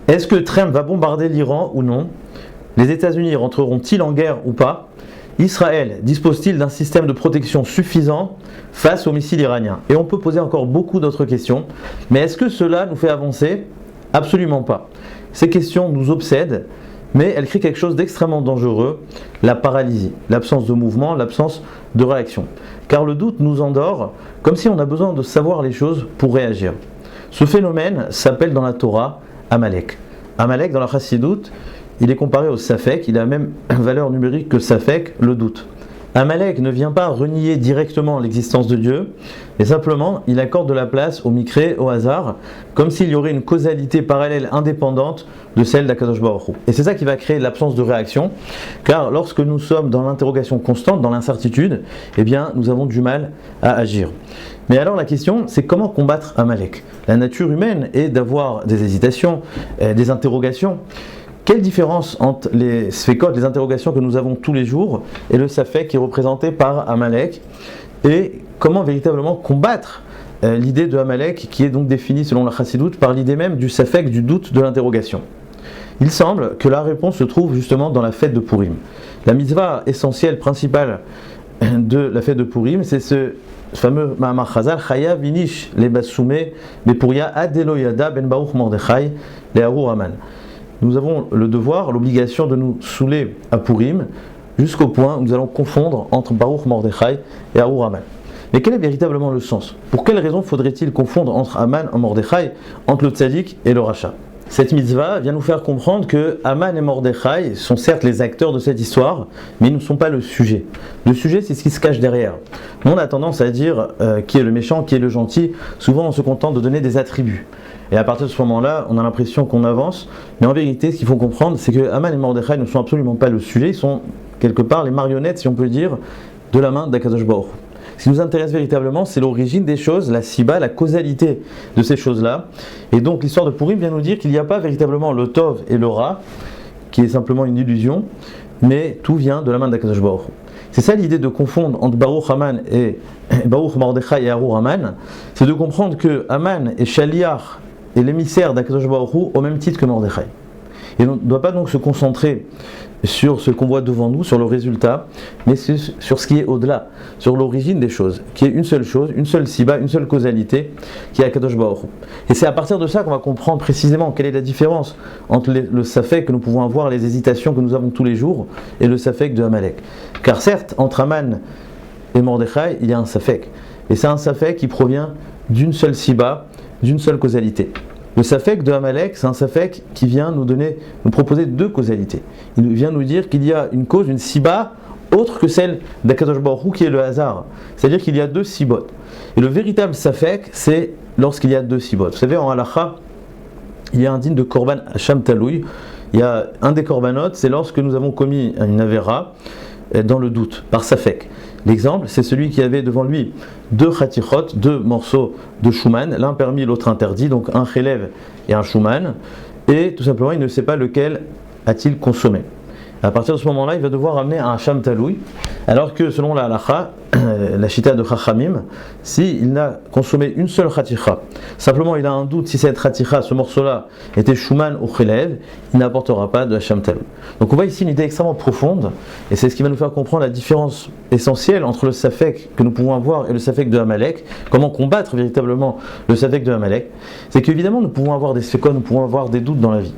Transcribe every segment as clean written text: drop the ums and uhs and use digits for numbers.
Est-ce que Trump va bombarder l'Iran ou non? Les États-Unis rentreront-ils en guerre ou pas? Israël dispose-t-il d'un système de protection suffisant face aux missiles iraniens? Et on peut poser encore beaucoup d'autres questions, mais est-ce que cela nous fait avancer? Absolument pas. Ces questions nous obsèdent, mais elles créent quelque chose d'extrêmement dangereux, la paralysie, l'absence de mouvement, l'absence de réaction. Car le doute nous endort, comme si on a besoin de savoir les choses pour réagir. Ce phénomène s'appelle dans la Torah Amalek. Amalek, dans la Chassidoute, il est comparé au Safek, il a la même valeur numérique que Safek, le doute. Amalek ne vient pas renier directement l'existence de Dieu, mais simplement il accorde de la place au Mikré, au hasard, comme s'il y aurait une causalité parallèle indépendante de celle d'Akadosh Baruch Hu. Et c'est ça qui va créer l'absence de réaction, car lorsque nous sommes dans l'interrogation constante, dans l'incertitude, eh bien nous avons du mal à agir. Mais alors la question, c'est comment combattre Amalek? La nature humaine est d'avoir des hésitations, des interrogations. Quelle différence entre les sfekot, les interrogations que nous avons tous les jours, et le safek qui est représenté par Amalek? Et comment véritablement combattre l'idée de Amalek qui est donc définie selon la Chassidoute par l'idée même du safek, du doute, de l'interrogation? Il semble que la réponse se trouve justement dans la fête de Purim. La mitzvah essentielle, principale de la fête de Purim, c'est ce fameux Mahamar Chazal, Chaya vinish le basumé bepuria adelo yada ben Baruch Mordechai le Harur Haman. Nous avons le devoir, l'obligation de nous saouler à Purim, jusqu'au point où nous allons confondre entre Baruch Mordechai et Harur Haman. Mais quel est véritablement le sens? Pour quelle raison faudrait-il confondre entre Haman et Mordechai, entre le tzaddik et le rachat? Cette mitzvah vient nous faire comprendre que Haman et Mordechai sont certes les acteurs de cette histoire, mais ils ne sont pas le sujet. Le sujet, c'est ce qui se cache derrière. Nous, on a tendance à dire qui est le méchant, qui est le gentil. Souvent, on se contente de donner des attributs. Et à partir de ce moment-là, on a l'impression qu'on avance. Mais en vérité, ce qu'il faut comprendre, c'est que Haman et Mordechai ne sont absolument pas le sujet. Ils sont quelque part les marionnettes, si on peut dire, de la main d'Akadosh Baruch Hu. Ce qui nous intéresse véritablement, c'est l'origine des choses, la siba, la causalité de ces choses-là. Et donc l'histoire de Purim vient nous dire qu'il n'y a pas véritablement le tov et le ra, qui est simplement une illusion, mais tout vient de la main d'Akadosh Baruch Hu. C'est ça l'idée de confondre entre Baruch Haman et Baruch Mordechai et Harur Haman, c'est de comprendre que Haman est Shaliach et l'émissaire d'Akadosh Baruch Hu au même titre que Mordechai. Et on ne doit pas donc se concentrer sur ce qu'on voit devant nous, sur le résultat, mais sur ce qui est au-delà, sur l'origine des choses, qui est une seule chose, une seule siba, une seule causalité, qui est Akadosh Baruch Hu. Et c'est à partir de ça qu'on va comprendre précisément quelle est la différence entre le safek que nous pouvons avoir, les hésitations que nous avons tous les jours, et le safek de Amalek. Car certes, entre Haman et Mordechai, il y a un safek. Et c'est un safek qui provient d'une seule siba, d'une seule causalité. Le safek de Amalek, c'est un safek qui vient nous proposer deux causalités. Il vient nous dire qu'il y a une cause, une siba, autre que celle d'Akadosh Baruch Hu, qui est le hasard. C'est-à-dire qu'il y a deux sibot. Et le véritable safek, c'est lorsqu'il y a deux sibot. Vous savez, en halakha, il y a un digne de korban hacham taloui. Il y a un des korbanot, c'est lorsque nous avons commis une avera dans le doute, par safek. L'exemple, c'est celui qui avait devant lui deux chatichot, deux morceaux de shuman, l'un permis, l'autre interdit, donc un chelev et un shuman, et tout simplement il ne sait pas lequel a-t-il consommé. À partir de ce moment-là, il va devoir amener un hacham taloui, alors que selon la halakha, la chita de Chachamim, s'il n'a consommé une seule chaticha, simplement il a un doute si cette chaticha, ce morceau-là, était shuman ou chelev, il n'apportera pas de hacham taloui. Donc on voit ici une idée extrêmement profonde, et c'est ce qui va nous faire comprendre la différence essentielle entre le safek que nous pouvons avoir et le safek de Amalek, comment combattre véritablement le safek de Amalek. C'est qu'évidemment nous pouvons avoir des sfekot, nous pouvons avoir des doutes dans la vie.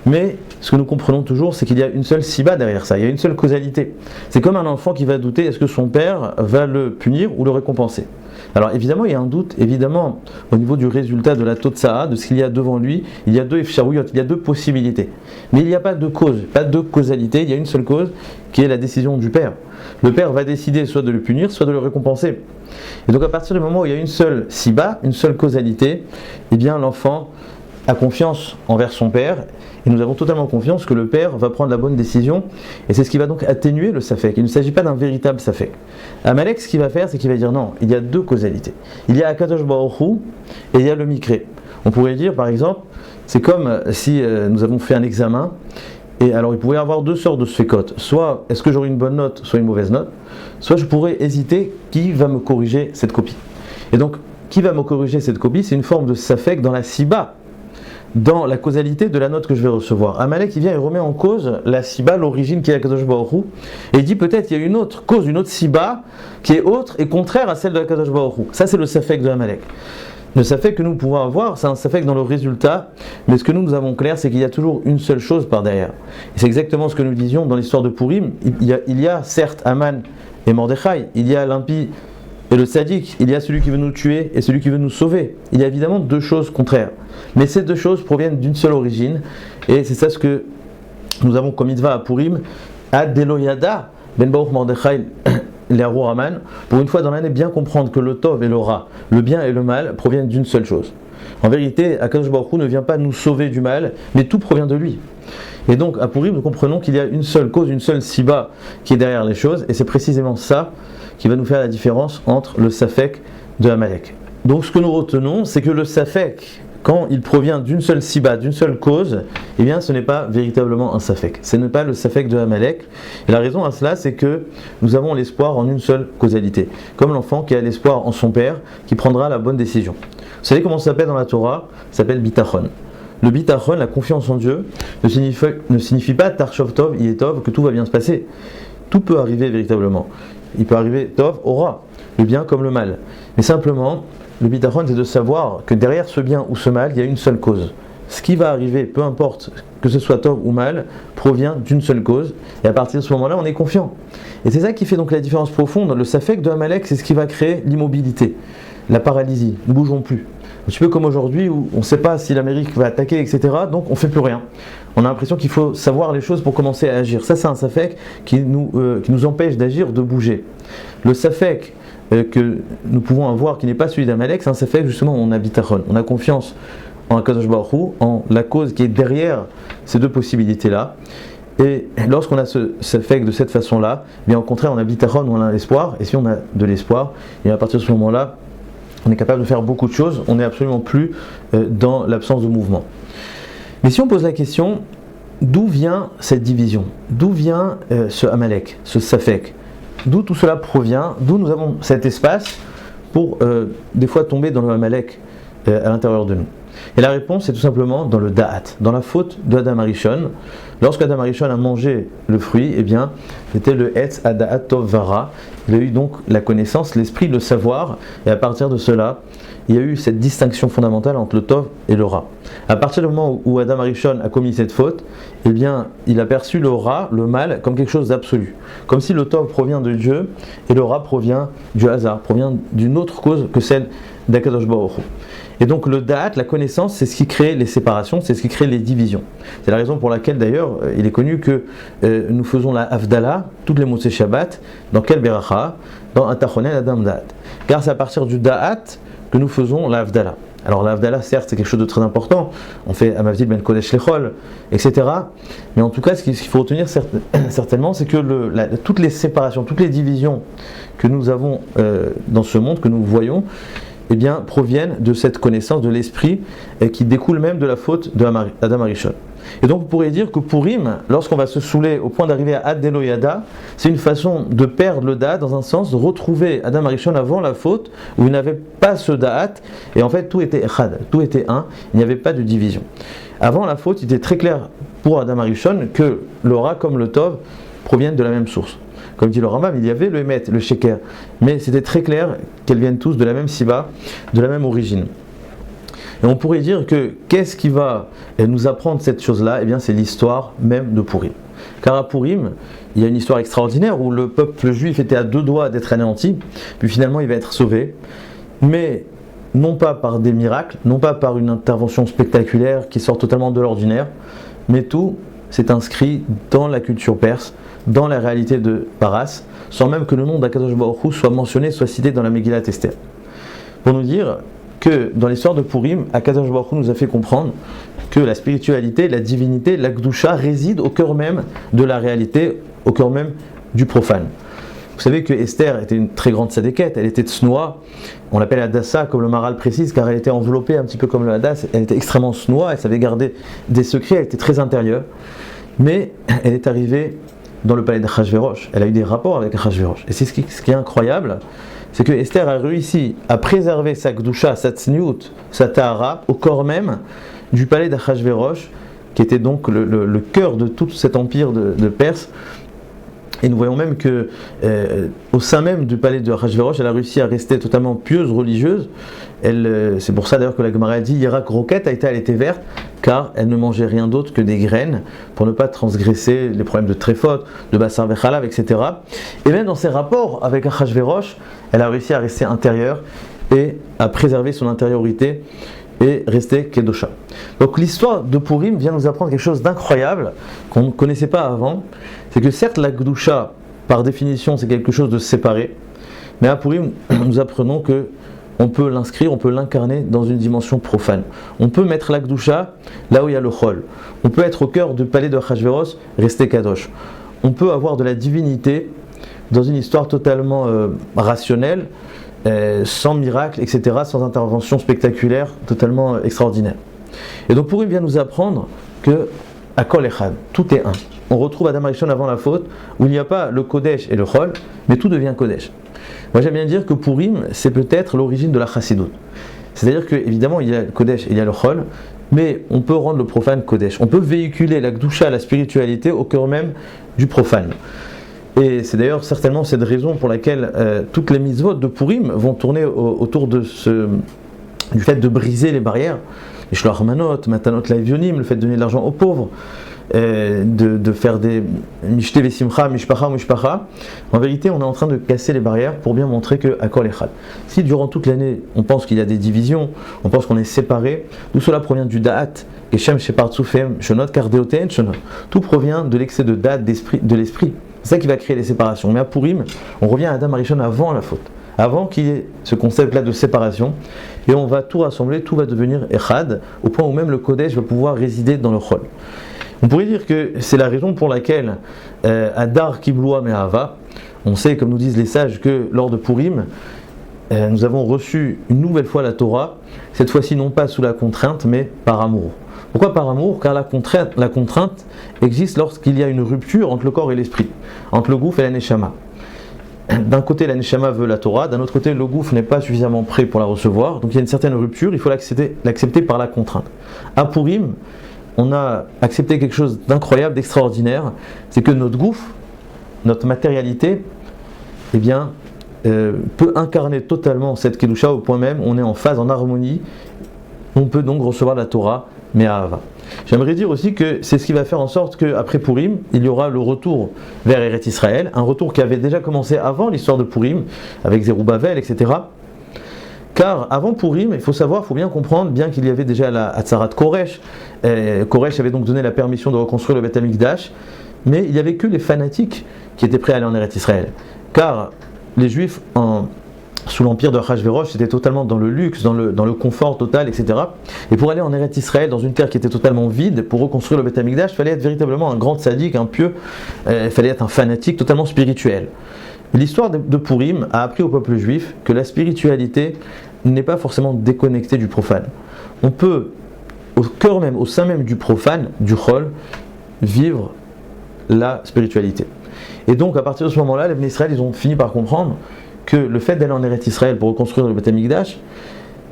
Mais ce que nous comprenons toujours, c'est qu'il y a une seule siba derrière ça, il y a une seule causalité. C'est comme un enfant qui va douter, est-ce que son père va le punir ou le récompenser? Alors évidemment, il y a un doute, évidemment, au niveau du résultat de la Totsa'a, de ce qu'il y a devant lui, il y a deux efsharouyot, il y a deux possibilités. Mais il n'y a pas de cause, pas de causalité, il y a une seule cause, qui est la décision du père. Le père va décider soit de le punir, soit de le récompenser. Et donc à partir du moment où il y a une seule siba, une seule causalité, eh bien l'enfant a confiance envers son père, et nous avons totalement confiance que le père va prendre la bonne décision, et c'est ce qui va donc atténuer le safek. Il ne s'agit pas d'un véritable safek. Amalek, ce qu'il va faire, c'est qu'il va dire non, il y a deux causalités. Il y a Akadosh Baruch Hu et il y a le Mikré. On pourrait dire par exemple, c'est comme si nous avons fait un examen, et alors il pourrait y avoir deux sortes de sfekot. Soit est-ce que j'aurai une bonne note, soit une mauvaise note, soit je pourrais hésiter qui va me corriger cette copie. Et donc, qui va me corriger cette copie, c'est une forme de safek dans la siba dans la causalité de la note que je vais recevoir. Amalek, il vient et remet en cause la siba, l'origine qui est Akadosh Baruch Hu, et il dit peut-être qu'il y a une autre cause, une autre siba qui est autre et contraire à celle de Akadosh Baruch Hu. Ça, c'est le safek de Amalek. Le safek que nous pouvons avoir, c'est un safek dans le résultat, mais ce que nous avons clair, c'est qu'il y a toujours une seule chose par derrière. Et c'est exactement ce que nous disions dans l'histoire de Purim. Il y a certes Aman et Mordechai, il y a l'impie et le tzaddik, il y a celui qui veut nous tuer et celui qui veut nous sauver. Il y a évidemment deux choses contraires. Mais ces deux choses proviennent d'une seule origine, et c'est ça ce que nous avons comme mitzvah à Purim, Ad Deloyada, Ben Baruch Mordechai, les Aman, pour une fois dans l'année, bien comprendre que le Tov et le Ra, le bien et le mal, proviennent d'une seule chose. En vérité, Akadosh Baruch Hu ne vient pas nous sauver du mal, mais tout provient de lui. Et donc, à Purim, nous comprenons qu'il y a une seule cause, une seule siba qui est derrière les choses, et c'est précisément ça qui va nous faire la différence entre le Safek de Amalek. Donc, ce que nous retenons, c'est que le Safek, quand il provient d'une seule siba, d'une seule cause, eh bien ce n'est pas véritablement un safek. Ce n'est pas le safek de Amalek. Et la raison à cela, c'est que nous avons l'espoir en une seule causalité. Comme l'enfant qui a l'espoir en son père, qui prendra la bonne décision. Vous savez comment ça s'appelle dans la Torah ? Ça s'appelle bitachon. Le bitachon, la confiance en Dieu, ne signifie pas tarshov tov, il est tov, que tout va bien se passer. Tout peut arriver véritablement. Il peut arriver tov, aura, le bien comme le mal. Mais simplement, le bitachon, c'est de savoir que derrière ce bien ou ce mal, il y a une seule cause. Ce qui va arriver, peu importe que ce soit tov ou mal, provient d'une seule cause. Et à partir de ce moment-là, on est confiant. Et c'est ça qui fait donc la différence profonde. Le safek de Amalek, c'est ce qui va créer l'immobilité, la paralysie. Nous ne bougeons plus. Un petit peu comme aujourd'hui où on ne sait pas si l'Amérique va attaquer, etc. Donc on ne fait plus rien. On a l'impression qu'il faut savoir les choses pour commencer à agir. Ça, c'est un safek qui nous empêche d'agir, de bouger. Le safek que nous pouvons avoir, qui n'est pas celui d'Amalek, c'est un safek justement où on a bitachon. On a confiance en Akadosh Baruch Hu, en la cause qui est derrière ces deux possibilités-là. Et lorsqu'on a ce safek de cette façon-là, eh bien au contraire, on a bitachon, on a l'espoir. Et si on a de l'espoir, et à partir de ce moment-là, on est capable de faire beaucoup de choses. On n'est absolument plus dans l'absence de mouvement. Mais si on pose la question, d'où vient cette division ? D'où vient ce Amalek, ce safek ? D'où tout cela provient ? D'où nous avons cet espace pour des fois tomber dans le Amalek à l'intérieur de nous ? Et la réponse est tout simplement dans le Da'at, dans la faute de Adam Arishon. Lorsque Adam Arishon a mangé le fruit, eh bien, c'était le Etz Ada'at Tov Vara. Il a eu donc la connaissance, l'esprit, le savoir, et à partir de cela, il y a eu cette distinction fondamentale entre le Tov et le Ra. À partir du moment où Adam Arishon a commis cette faute, eh bien, il a perçu le Ra, le mal, comme quelque chose d'absolu. Comme si le Tov provient de Dieu et le Ra provient du hasard, provient d'une autre cause que celle d'Akadosh Baruch Hu. Et donc le Da'at, la connaissance, c'est ce qui crée les séparations, c'est ce qui crée les divisions. C'est la raison pour laquelle d'ailleurs il est connu que nous faisons la Havdalah, toutes les Motzei Shabbat, dans quel Beracha ? Dans Atachonen Adam Da'at. Car c'est à partir du Da'at que nous faisons la Havdalah. Alors la Havdalah, certes, c'est quelque chose de très important, on fait Amavdil Ben Kodesh Lechol, etc. Mais en tout cas, ce qu'il faut retenir certainement, c'est que toutes les séparations, toutes les divisions que nous avons dans ce monde, que nous voyons, eh bien, proviennent de cette connaissance de l'esprit qui découle même de la faute d'Adam Arishon. Et donc, vous pourriez dire que Purim, lorsqu'on va se saouler au point d'arriver à Ad Deloyada, c'est une façon de perdre le Da'at, dans un sens, de retrouver Adam Arishon avant la faute, où il n'avait pas ce Da'at, et en fait, tout était Echad, tout était un, il n'y avait pas de division. Avant la faute, il était très clair pour Adam Arishon que le Ra comme le Tov proviennent de la même source. Comme dit le Rambam, il y avait le Emet, le Sheker, mais c'était très clair qu'elles viennent tous de la même siba, de la même origine. Et on pourrait dire que qu'est-ce qui va nous apprendre cette chose-là ? Eh bien, c'est l'histoire même de Purim. Car à Purim, il y a une histoire extraordinaire où le peuple juif était à deux doigts d'être anéanti, puis finalement il va être sauvé, mais non pas par des miracles, non pas par une intervention spectaculaire qui sort totalement de l'ordinaire, mais tout s'est inscrit dans la culture perse, dans la réalité de Paras, sans même que le nom d'Akadosh Baruch Hu soit mentionné, soit cité dans la Megillat Esther. Pour nous dire que dans l'histoire de Purim, Akadosh Baruch Hu nous a fait comprendre que la spiritualité, la divinité, la Gdusha réside au cœur même de la réalité, au cœur même du profane. Vous savez que Esther était une très grande sadéquette, elle était tsnoa, on l'appelle Hadassa comme le Maral précise, car elle était enveloppée un petit peu comme le Hadass, elle était extrêmement tsnoa, elle savait garder des secrets, elle était très intérieure, mais elle est arrivée dans le palais de Achashverosh, elle a eu des rapports avec Achashverosh. Et c'est ce qui est incroyable, c'est que Esther a réussi à préserver sa Gdusha, sa Tsniout, sa Tahara, au corps même, du palais d'Achashverosh, qui était donc le cœur de tout cet empire de Perse. Et nous voyons même que au sein même du palais de Achashverosh, elle a réussi à rester totalement pieuse, religieuse. C'est pour ça d'ailleurs que la Gemara a dit Yirak Roket, elle était verte, car elle ne mangeait rien d'autre que des graines, pour ne pas transgresser les problèmes de tréphot, de Bassar Vechalav, etc. Et même dans ses rapports avec Achashverosh, elle a réussi à rester intérieure et à préserver son intériorité et rester Kedosha. Donc l'histoire de Purim vient nous apprendre quelque chose d'incroyable qu'on ne connaissait pas avant. C'est que certes la Kedusha, par définition, c'est quelque chose de séparé, mais à Purim, nous apprenons que on peut l'inscrire, on peut l'incarner dans une dimension profane. On peut mettre la Kedusha là où il y a le Chol. On peut être au cœur du palais de Achashverosh, rester Kadosh. On peut avoir de la divinité dans une histoire totalement rationnelle, sans miracle, etc., sans intervention spectaculaire, totalement extraordinaire. Et donc Purim vient nous apprendre que à Kol Echad, tout est un. On retrouve Adam Rishon avant la faute, où il n'y a pas le Kodesh et le Chol, mais tout devient Kodesh. Moi j'aime bien dire que Purim, c'est peut-être l'origine de la Chassidut. C'est-à-dire qu'évidemment il y a le Kodesh et il y a le Chol, mais on peut rendre le profane Kodesh. On peut véhiculer la Gdusha, la spiritualité, au cœur même du profane. Et c'est d'ailleurs certainement cette raison pour laquelle toutes les mitzvot de Purim vont tourner autour du fait de briser les barrières, les shloach manot, matanot laevionim, le fait de donner de l'argent aux pauvres, de faire des mishte vesimcha, mishpacha, mishpacha. En vérité, on est en train de casser les barrières pour bien montrer que à kol echad. Si durant toute l'année, on pense qu'il y a des divisions, on pense qu'on est séparés, d'où cela provient du da'at, et shem shepar tzufem, shonot kardeoten shonot. Tout provient de l'excès de da'at, de l'esprit. C'est ça qui va créer les séparations. Mais à Purim, on revient à Adam Arishon avant la faute, avant qu'il y ait ce concept-là de séparation, et on va tout rassembler, tout va devenir echad, au point où même le Kodesh va pouvoir résider dans le Chol. On pourrait dire que c'est la raison pour laquelle Adar Kibloua Me'ahava, on sait, comme nous disent les sages, que lors de Purim, nous avons reçu une nouvelle fois la Torah, cette fois-ci non pas sous la contrainte, mais par amour. Pourquoi par amour ? Car la contrainte existe lorsqu'il y a une rupture entre le corps et l'esprit, entre le gouffre et la neshama. D'un côté, la neshama veut la Torah, d'un autre côté, le gouffre n'est pas suffisamment prêt pour la recevoir, donc il y a une certaine rupture, il faut l'accepter par la contrainte. À Purim, on a accepté quelque chose d'incroyable, d'extraordinaire, c'est que notre gouffre, notre matérialité, eh bien, peut incarner totalement cette Kedusha au point même, on est en phase, en harmonie, on peut donc recevoir la Torah, mais à Ahava. J'aimerais dire aussi que c'est ce qui va faire en sorte qu'après Purim, il y aura le retour vers Eretz Israël, un retour qui avait déjà commencé avant l'histoire de Purim, avec Zerubbabel, etc. Car avant Purim, il faut savoir, il faut bien comprendre, bien qu'il y avait déjà la Hatzarat Koresh, Koresh avait donc donné la permission de reconstruire le Beth Amikdash, mais il n'y avait que les fanatiques qui étaient prêts à aller en Eretz Israël. Car les Juifs, sous l'empire de Achashverosh, c'était totalement dans le luxe, dans le confort total, etc. Et pour aller en Eretz Israël, dans une terre qui était totalement vide, pour reconstruire le Beth Amikdash, il fallait être véritablement un grand sadique, un pieux, il fallait être un fanatique totalement spirituel. L'histoire de Purim a appris au peuple juif que la spiritualité n'est pas forcément déconnectée du profane. On peut, au cœur même, au sein même du profane, du chol, vivre la spiritualité. Et donc, à partir de ce moment-là, les Bnei Israël, ils ont fini par comprendre que le fait d'aller en Eretz Israël pour reconstruire le Beth Amikdash,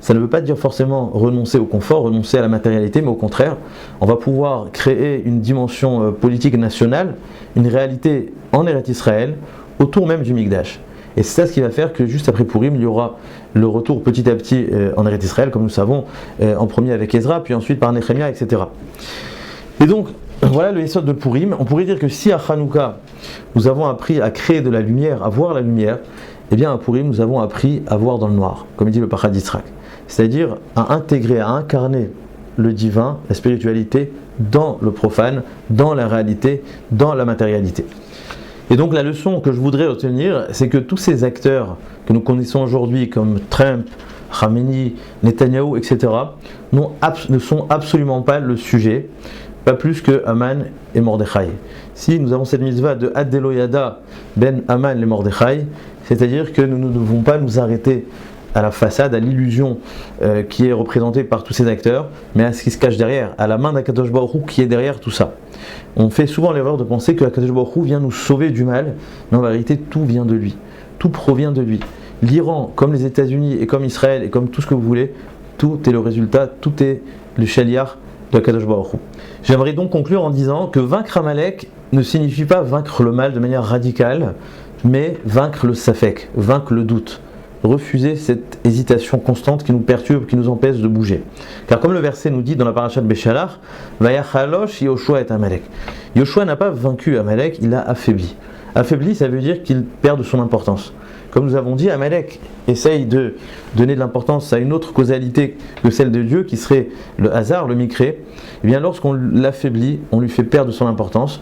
ça ne veut pas dire forcément renoncer au confort, renoncer à la matérialité, mais au contraire, on va pouvoir créer une dimension politique nationale, une réalité en Eretz Israël, autour même du Mikdash. Et c'est ça ce qui va faire que juste après Purim, il y aura le retour petit à petit en Eretz Israël, comme nous savons, en premier avec Ezra, puis ensuite par Nehemia, etc. Et donc, voilà le Yesod de Purim. On pourrait dire que si à Hanouka, nous avons appris à créer de la lumière, à voir la lumière, eh bien à Purim, nous avons appris à voir dans le noir, comme dit le Pachad d'Israël. C'est-à-dire à intégrer, à incarner le divin, la spiritualité, dans le profane, dans la réalité, dans la matérialité. Et donc la leçon que je voudrais retenir, c'est que tous ces acteurs que nous connaissons aujourd'hui, comme Trump, Khamenei, Netanyahou, etc., ne sont absolument pas le sujet, pas plus que Haman et Mordechai. Si nous avons cette mitzvah de Ad Deloyada ben Haman et Mordechai, c'est-à-dire que nous ne devons pas nous arrêter à la façade, à l'illusion qui est représentée par tous ces acteurs, mais à ce qui se cache derrière, à la main d'Akadosh Baruch Hu qui est derrière tout ça. On fait souvent l'erreur de penser que Akadosh Baruch Hu vient nous sauver du mal, mais en vérité tout vient de lui, tout provient de lui. L'Iran, comme les États-Unis et comme Israël et comme tout ce que vous voulez, tout est le résultat, tout est le Shaliach de Kadosh Baruch Hu. J'aimerais donc conclure en disant que vaincre Amalek ne signifie pas vaincre le mal de manière radicale, mais vaincre le safek, vaincre le doute. Refuser cette hésitation constante qui nous perturbe, qui nous empêche de bouger. Car comme le verset nous dit dans la paracha de Béchalach, Vayachalosh Yoshua et Amalek. Yoshua n'a pas vaincu Amalek, il l'a affaibli. Affaibli, ça veut dire qu'il perd de son importance. Comme nous avons dit, Amalek essaye de donner de l'importance à une autre causalité que celle de Dieu, qui serait le hasard, le micré. Et bien lorsqu'on l'affaiblit, on lui fait perdre de son importance.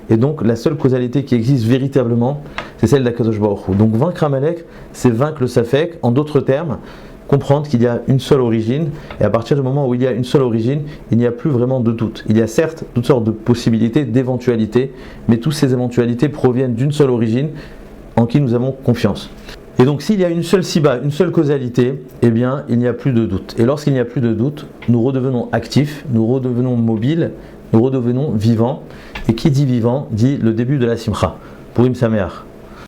Et donc la seule causalité qui existe véritablement, c'est celle d'Akadosh Baruch Hu. Donc vaincre Amalek, c'est vaincre le Safek. En d'autres termes, comprendre qu'il y a une seule origine. Et à partir du moment où il y a une seule origine, il n'y a plus vraiment de doute. Il y a certes toutes sortes de possibilités, d'éventualités, mais toutes ces éventualités proviennent d'une seule origine en qui nous avons confiance. Et donc s'il y a une seule siba, une seule causalité, eh bien il n'y a plus de doute. Et lorsqu'il n'y a plus de doute, nous redevenons actifs, nous redevenons mobiles, nous redevenons vivants. Et qui dit vivant dit le début de la simcha. Purim Sameach.